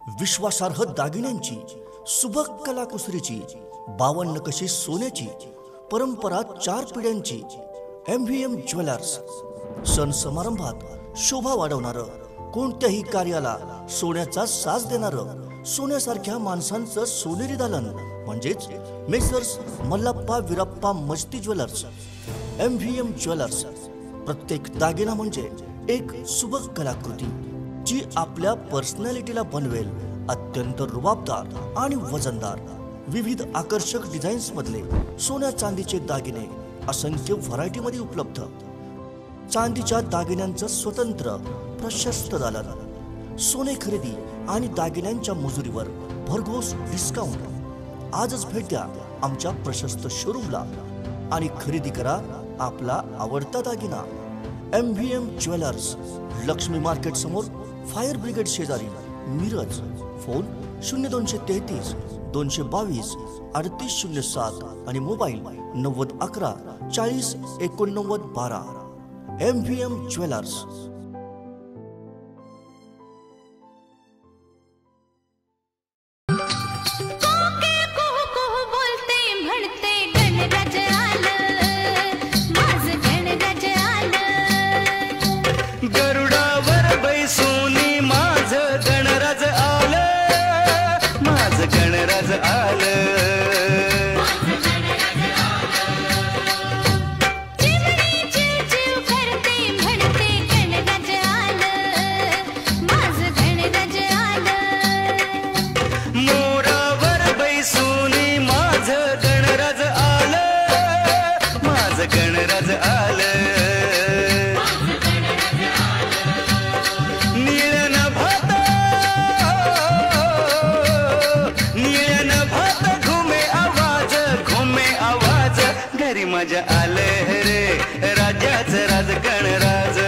विश्वासार्ह दागिन्यांची, सुबक कलाकुसरीची, 52 नकाशे सोन्याची, परंपरा 4 पिढ्यांची MVM ज्वेलर्स। सण समारंभात शोभा वाढवणारं, कोणत्याही कार्याला सोन्याचा साज देणारं, सोन्यासारख्या माणसांचं सोनेरी दालन म्हणजेच मेसर्स मल्लाप्पा वीरप्पा मस्ती ज्वेलर्स। MVM jewellers. प्रत्येक दागिना म्हणजे एक सुबक कलाकृती जी आपल्या पर्सनॅलिटीला बनवेल अत्यंत रुबाबदार आणि वजनदार। विविध आकर्षक डिझाईन्स मधले सोन्या चांदीचे दागिने असंख्य व्हरायटी मध्ये उपलब्ध। चांदीच्या दागिन्यांचं स्वतंत्र प्रशस्त दालन, सोने खरेदी आणि दागिन्यांच्या मजुरीवर भरघोस डिस्काउंट। आजच भेट द्या आमच्या प्रशस्त शोरूमला आणि खरेदी करा आपला आवडता दागिना। MVM ज्वेलर्स, लक्ष्मी मार्केट समोर, फायर ब्रिगेड शेजारी, मिरज। फोन 0233 222 3807 आणि मोबाईल 9011 40 89 12। MVM jewellers. मजा आले रे, राज्याचं राज गणराज।